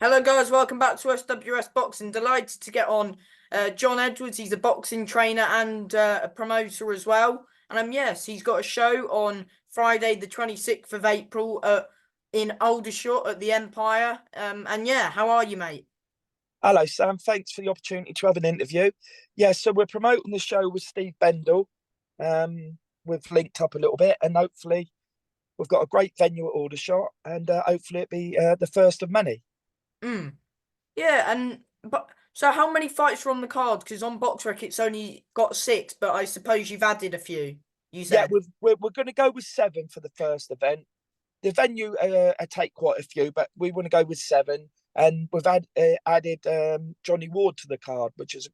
Hello, guys. Welcome back to SWS Boxing. Delighted to get on John Edwards. He's a boxing trainer and a promoter as well. And yes, he's got a show on Friday, the 26th of April, in Aldershot at the Empire. And yeah, how are you, mate? Hello, Sam. Thanks for the opportunity to have an interview. Yeah, so we're promoting the show with Steve Bendel. We've linked up a little bit, and hopefully we've got a great venue at Aldershot, and hopefully it'll be the first of many. Mm. Yeah, but so how many fights are on the card? Because on BoxRec it's only got six, but I suppose you've added a few. You Yeah, said. we're going to go with seven for the first event. The venue take quite a few, but we want to go with seven, and we've added Johnny Ward to the card, which is a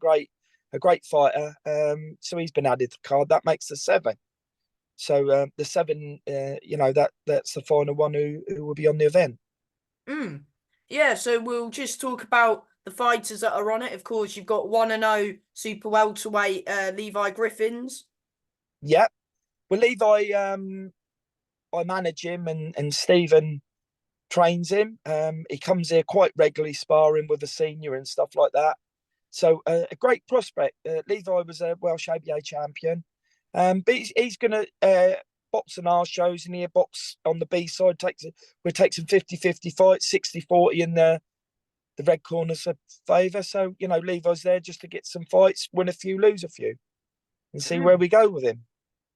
great fighter. So he's been added to the card. That makes the seven. So the seven, that's the final one who will be on the event. Mm. Yeah, so we'll just talk about the fighters that are on it. Of course, you've got 1-0 super welterweight Levi Griffins. Yeah. Well, Levi, I manage him, and Stephen trains him. He comes here quite regularly, sparring with a senior and stuff like that. So a great prospect. Levi was a Welsh ABA champion, but he's going to box in our shows, and he'll box on the B side. We take some 50-50 fights, 60-40 in the red corner's a favour. So, Levi's there just to get some fights, win a few, lose a few, and see where Mm. we go with him.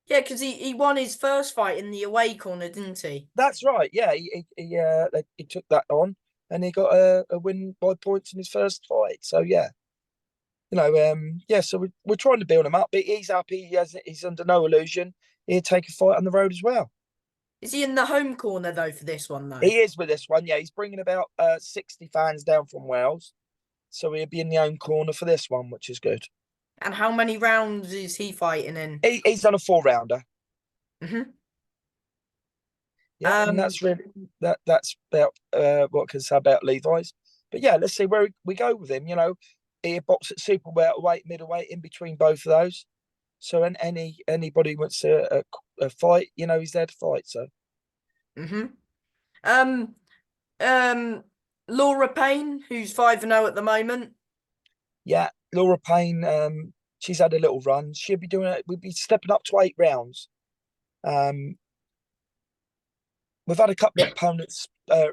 Yeah, because he won his first fight in the away corner, didn't he? That's right. Yeah, he took that on, and he got a win by points in his first fight. So yeah, yeah. So we're trying to build him up, but he's happy. He's under no illusion. He'll take a fight on the road as well. Is he in the home corner though for this one though? He is with this one. Yeah, he's bringing about 60 fans down from Wales, so he'll be in the home corner for this one, which is good. And how many rounds is he fighting in? He's done a 4 rounder. Hmm. Yeah, and Um, that's really that's about what I can say about Levi's. But yeah, let's see where we go with him. He boxed at super welterweight, middleweight, in between both of those. So, and anybody wants a fight, he's there to fight. So hmm. Um, um, Laura Payne, who's 5-0 at the moment. yeah, Laura Payne, she's had a little run. She'll be doing it. We'll be stepping up to 8 rounds. Um, we've had a couple of opponents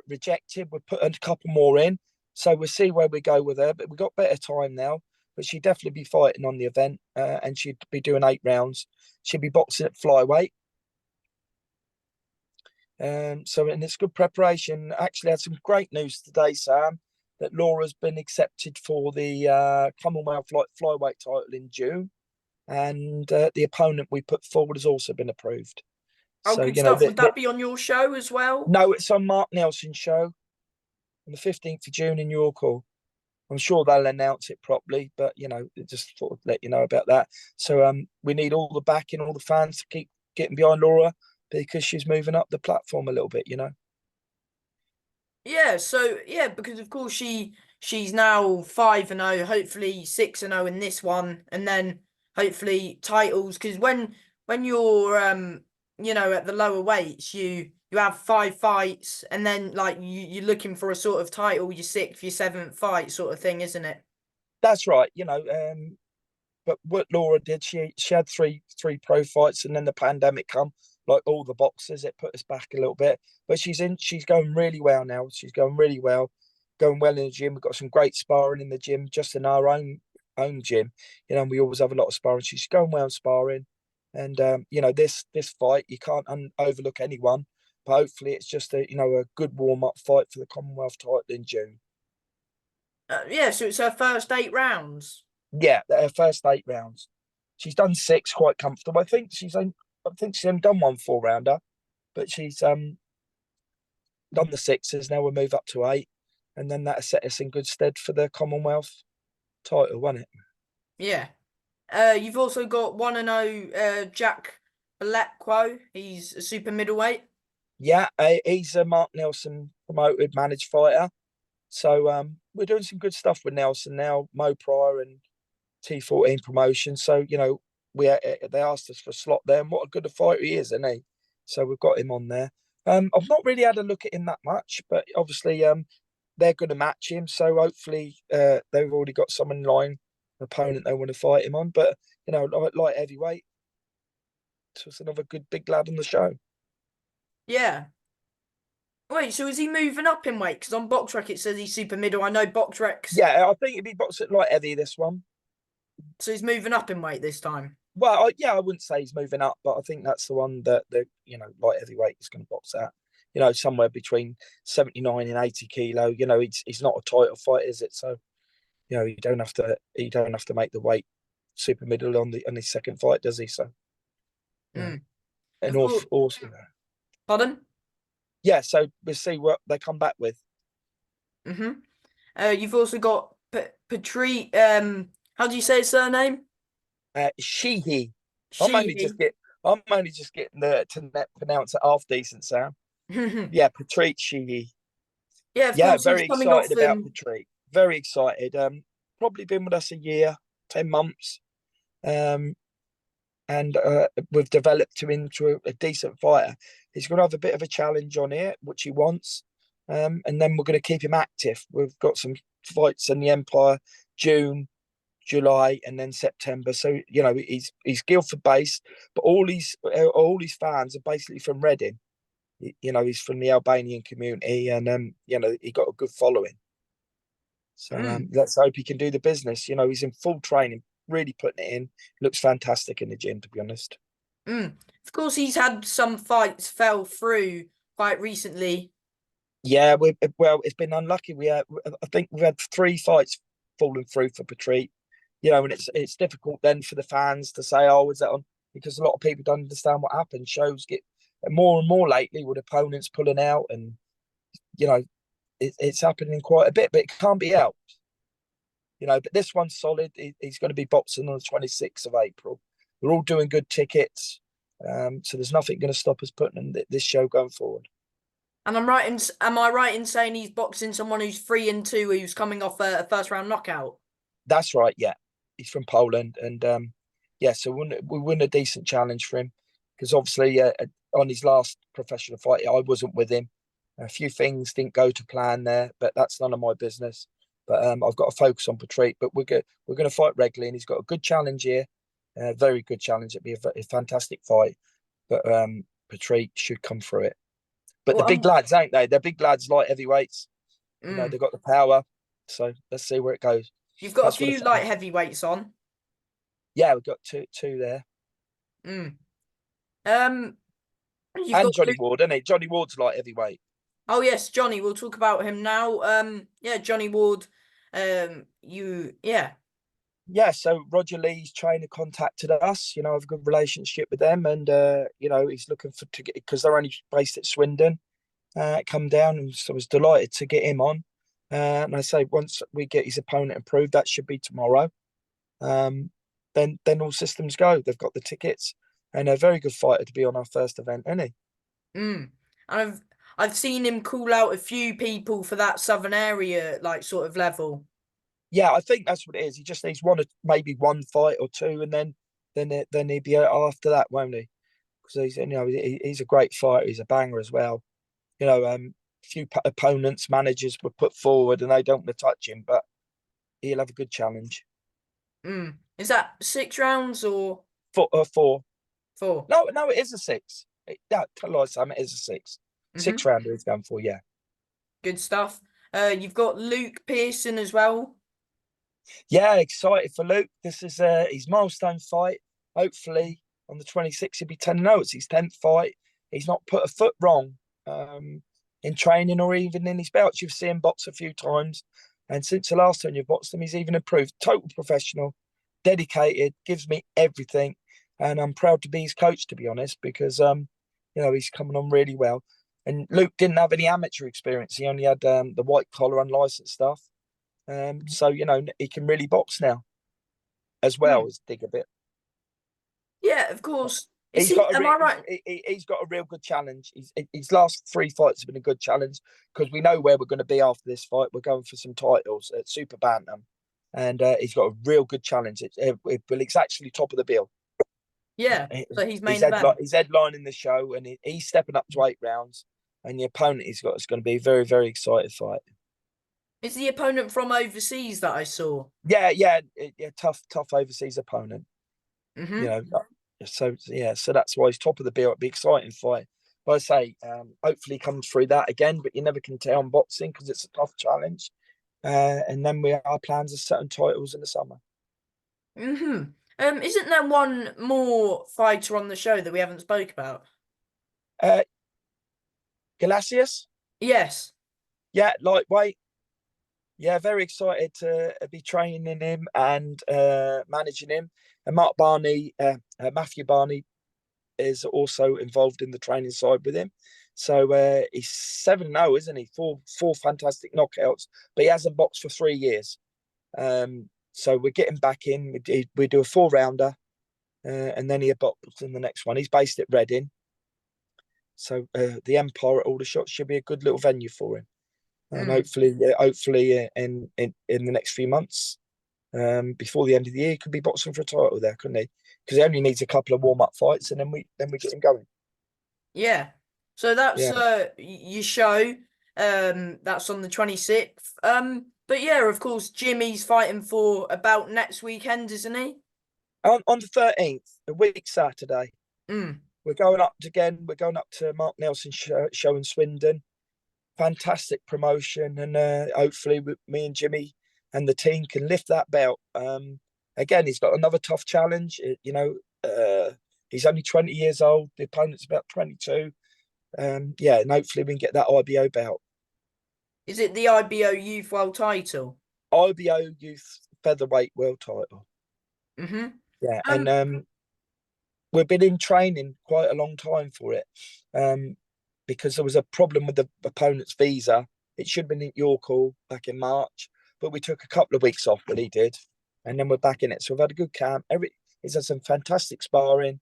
rejected. We've put a couple more in, so we'll see where we go with her. But we've got better time now. But she'd definitely be fighting on the event, and she'd be doing 8 rounds. She'd be boxing at flyweight. And it's good preparation. Actually, had some great news today, Sam, that Laura's been accepted for the Commonwealth flyweight title in June, and the opponent we put forward has also been approved. Oh, So good stuff. Would that be on your show as well? no, it's on Mark Nelson's show on the 15th of June in York Hall. I'm sure they'll announce it properly, but just thought I'd let you know about that. So we need all the backing, all the fans to keep getting behind Laura because she's moving up the platform a little bit. Yeah, so yeah, because of course she's now 5-0, hopefully 6-0 in this one, and then hopefully titles. Because when you're at the lower weights, you have five fights, and then like you're looking for a sort of title, your sixth, your seventh fight sort of thing, isn't it? That's right. But what Laura did, she had three pro fights, and then the pandemic come. Like all the boxers, it put us back a little bit. But she's going really well now. She's going really well, going well in the gym. We've got some great sparring in the gym, just in our own gym. And we always have a lot of sparring. She's going well in sparring, and this fight you can't overlook anyone. But hopefully, it's just a good warm up fight for the Commonwealth title in June. Yeah, so it's her first 8 rounds. Yeah, her first 8 rounds. She's done six quite comfortable. I think she's only done one 4 rounder, but she's done the sixes. Now we'll move up to 8, and then that'll set us in good stead for the Commonwealth title, won't it? Yeah. You've also got 1-0 Jack Blackwell. He's a super middleweight. Yeah, he's a Mark Nelson promoted, managed fighter. So we're doing some good stuff with Nelson now, Mo Pryor and T14 promotion. So they asked us for a slot there, and what a good a fighter he is, isn't he? So we've got him on there. I've not really had a look at him that much, but obviously they're going to match him. So hopefully, they've already got someone in line, an opponent they want to fight him on. But you know, light heavyweight, just another good big lad on the show. Yeah. Wait, so is he moving up in weight? Because on BoxRec it says he's super middle. I know BoxRec's, Yeah, I think it'd be boxing light heavy this one. so he's moving up in weight this time. Well, yeah, I wouldn't say he's moving up, but I think that's the one that the light heavyweight is going to box at. You know, somewhere between 79 and 80 kilo. You know, it's not a title fight, is it? So you know, you don't have to make the weight super middle on his second fight, does he? So yeah, Mm. and Of course. also, Pardon? yeah. So we'll see what they come back with. Mm-hmm. You've also got Patri. How do you say his surname? Sheehy. I'm only Sheehy. just get. I'm only just getting to pronounce it half decent, Sam. Yeah, Yeah, Patrick Sheehy. of Yeah, course he's very coming off excited about Patrick. Very excited. Probably been with us a year, 10 months. Um, and we've developed him into a decent fighter. He's going to have a bit of a challenge on here, which he wants. And then we're going to keep him active. We've got some fights in the Empire, June, July, and then September. So you know he's Guildford based, but all his fans are basically from Reading. You know, he's from the Albanian community, and you know he got a good following. So Mm, let's hope he can do the business. You know, he's in full training, really putting it in. Looks fantastic in the gym, to be honest. mm. Of course he's had some fights fell through quite recently. Yeah, well, it's been unlucky. I think we've had 3 fights falling through for Patrick. You know, and it's difficult then for the fans to say, "Oh, is that on?" Because a lot of people don't understand what happened. Shows get more and more lately with opponents pulling out, and you know, it's happening quite a bit. But it can't be helped. You know, but this one's solid. He's going to be boxing on the 26th of April. We're all doing good tickets, so there's nothing going to stop us putting this show going forward. And am I right in saying he's boxing someone who's 3-2, who's coming off a first round knockout? That's right. Yeah, he's from Poland, and yeah, so we win a decent challenge for him because obviously on his last professional fight, I wasn't with him. A few things didn't go to plan there, but that's none of my business. But I've got to focus on Patrick. But we're going to fight regularly, and he's got a good challenge here, a very good challenge. It'd be a fantastic fight, but Patrick should come through it. But the Well, big lads, ain't they? They're big lads, light heavyweights. You know, mm. they've got the power. So let's see where it goes. You've got a That's what few light heavyweights on. yeah, we've got two there. Mm. Um, you've And got Johnny Ward, isn't it? Johnny Ward's light heavyweight. Oh yes, Johnny. We'll talk about him now. Yeah, Johnny Ward. Yeah. Yeah, so Roger Lee's trainer contacted us. You know, I have a good relationship with them, and you know, he's looking to get because they're only based at Swindon. Come down, and so I was delighted to get him on. And I say once we get his opponent approved, that should be tomorrow. Then all systems go. They've got the tickets, and a very good fighter to be on our first event, isn't he? Mm. And I've seen him call out a few people for that southern area, like sort of level. Yeah, I think that's what it is. He just needs maybe one fight or two, and then he'll be out after that, won't he? Because he's a great fighter. He's a banger as well. You know, few opponents, managers were put forward, and they don't want to touch him, but he'll have a good challenge. Mm. Is that 6 rounds or Four. 4? No, it is a six. Yeah, tell lies, Sam. It is a six. Mm-hmm. 6 rounder he's going for. Yeah. Good stuff. You've got Luke Pearson as well. Yeah, excited for Luke. This is his milestone fight. Hopefully on the 26th he'll be 10-0. It's his 10th fight. He's not put a foot wrong in training or even in his belts. You've seen him box a few times. And since the last time you've boxed him, he's even improved. Total professional, dedicated, gives me everything. And I'm proud to be his coach, to be honest, because you know, he's coming on really well. And Luke didn't have any amateur experience. He only had the white collar unlicensed stuff. So you know he can really box now, as well Mm. as dig a bit. Yeah, of course. Is He's he? got Am I right? he's got a real good challenge. His last 3 fights have been a good challenge because we know where we're going to be after this fight. We're going for some titles at Super Bantam, and he's got a real good challenge. It's actually top of the bill. Yeah. So he's main event. He's headlining the show, and he's stepping up to 8 rounds. And the opponent he's got is going to be a very, very excited fight. Is the opponent from overseas that I saw? Yeah, tough overseas opponent. You Mm-hmm. know, so yeah, so that's why he's top of the bill. It'd be exciting fight. But I say, hopefully he comes through that again. But you never can tell in boxing because it's a tough challenge. And then our plans are set on titles in the summer. Mm-hmm. Isn't there one more fighter on the show that we haven't spoke about? Uh, Galasius, Yes. yeah, lightweight. Yeah, very excited to be training him and managing him. And Matthew Barney is also involved in the training side with him. So he's 7-0, isn't he? Four fantastic knockouts, but he hasn't boxed for 3 years. So we're getting back in. We do a 4 rounder, and then he boxes in the next one. He's based at Reading, so the Empire at Aldershot should be a good little venue for him. And Mm. hopefully, in the next few months, before the end of the year, he could be boxing for a title there, couldn't he? Because he only needs a couple of warm up fights, and then we get him going. Yeah. So that's Yeah. your show. That's on the 26th. But yeah, of course, Jimmy's fighting for about next weekend, isn't he? On the 13th, a week Saturday, Mm. we're going up again. We're going up to Mark Nelson show in Swindon. Fantastic promotion, and hopefully me and Jimmy and the team can lift that belt. Again, he's got another tough challenge. He's only 20 years old. The opponent's about 22. Yeah, and hopefully we can get that IBO belt. Is it the IBO Youth World Title? IBO Youth Featherweight World Title. Mm-hmm. Yeah, and Um, we've been in training quite a long time for it. Because there was a problem with the opponent's visa. It should have been at your call back in March, but we took a couple of weeks off, but he did. And then we're back in it. So we've had a good camp. He's had some fantastic sparring,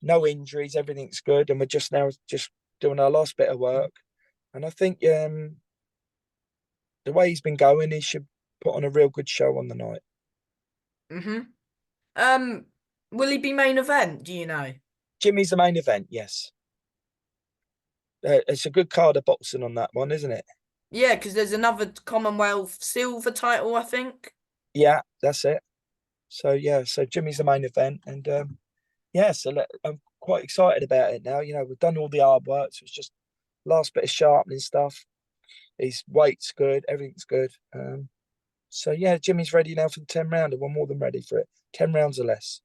no injuries, everything's good. And we're just doing our last bit of work. And I think the way he's been going, he should put on a real good show on the night. mm-hmm. Um, will he be main event? Do you know? Jimmy's the main event, yes. It's a good card of boxing on that one, isn't it? Yeah, because there's another Commonwealth silver title, I think. Yeah, that's it. So yeah, so Jimmy's the main event, and yeah, so I'm quite excited about it now. You know, we've done all the hard work, so it's just last bit of sharpening stuff. His weight's good, everything's good. So yeah, Jimmy's ready now for the 10 rounder. We're more than ready for it. 10 rounds or less.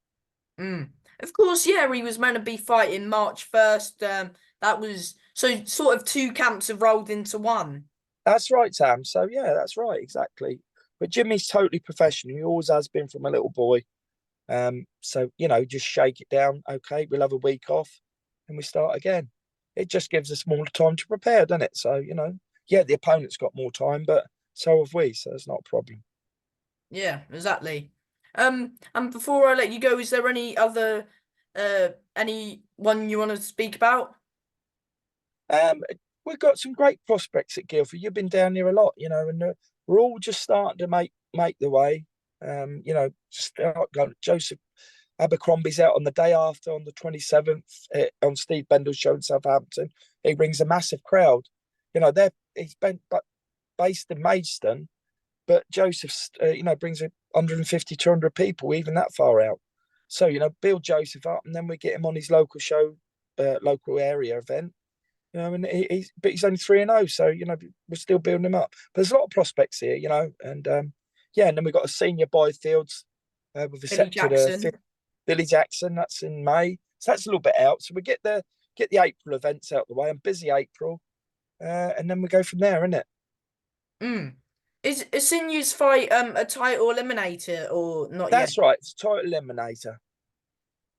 Mm. Of course, yeah, he was meant to be fighting March 1st. That was so sort of two camps have rolled into one. That's right, Sam. So yeah, that's right, exactly. But Jimmy's totally professional. He always has been from a little boy. So just shake it down. Okay, we'll have a week off, and we start again. It just gives us more time to prepare, doesn't it? So yeah, the opponent's got more time, but so have we. So it's not a problem. Yeah, exactly. And before I let you go, is there any one you want to speak about? Um, we've got some great prospects at Guildford. You've been down here a lot, and we're all just starting to make the way. Just start going. Joseph Abercrombie's out on the day after, on the 27th, on Steve Bendel's show in Southampton. He brings a massive crowd. He's been based in Maidstone, but Joseph's, brings 150, 200 people, even that far out. So, build Joseph up, and then we get him on his local show, local area event. And he's only 3-0, so we're still building him up. But there's a lot of prospects here, and yeah, and then we've got a senior Byfields with a Billy set to the Jackson. Billy Jackson. That's in May, so that's a little bit out. So we get the April events out the way. I'm busy April, and then we go from there, innit? Mm. Is Sinu's fight a title eliminator or not yet? That's right. It's a title eliminator.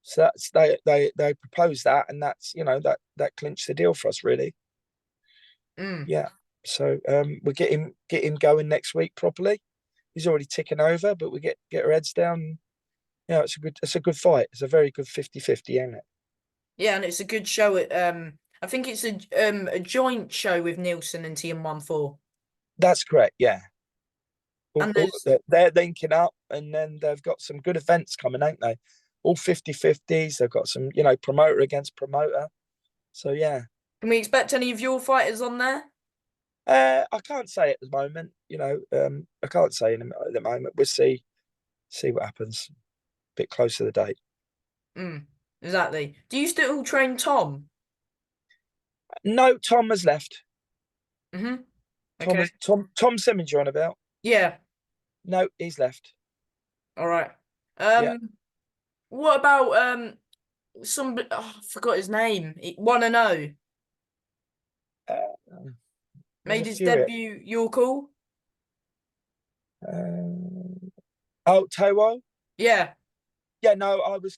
So that's they proposed that, and that's that clinched the deal for us, really. Mm. Yeah. So we get him going next week properly. He's already ticking over, but we get our heads down. Yeah, it's a good fight. It's a very good 50-50, isn't it? Yeah, and it's a good show at I think it's a joint show with Nielsen and TM14. That's correct. Yeah. And there's They're linking up, and then they've got some good events coming, ain't they? All 50-50s. They've got some, promoter against promoter. So yeah. can we expect any of your fighters on there? I can't say at the moment. I can't say at the moment. We'll see what happens. A bit closer to the date. Mm, exactly. Do you still train Tom? No, Tom has left. Mm-hmm. Tom Okay. is Tom Simmons. You're on about? Yeah. No, he's left. All right. Yeah. What about I forgot his name. 1-0. There's Made a his few here. debut. You're cool. Towell. Yeah. Yeah, no, I was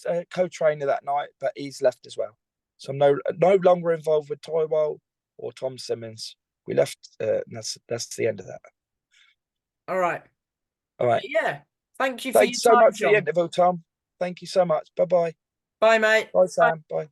a co-trainer that night, but he's left as well. So I'm no longer involved with Tywell or Tom Simmons. We left. And that's the end of that. All right. All right. Yeah. Thank you for your Thanks so time, much for the John. interview, Tom. Thank you so much. Bye bye. Bye, mate. Bye, Bye. Sam. Bye.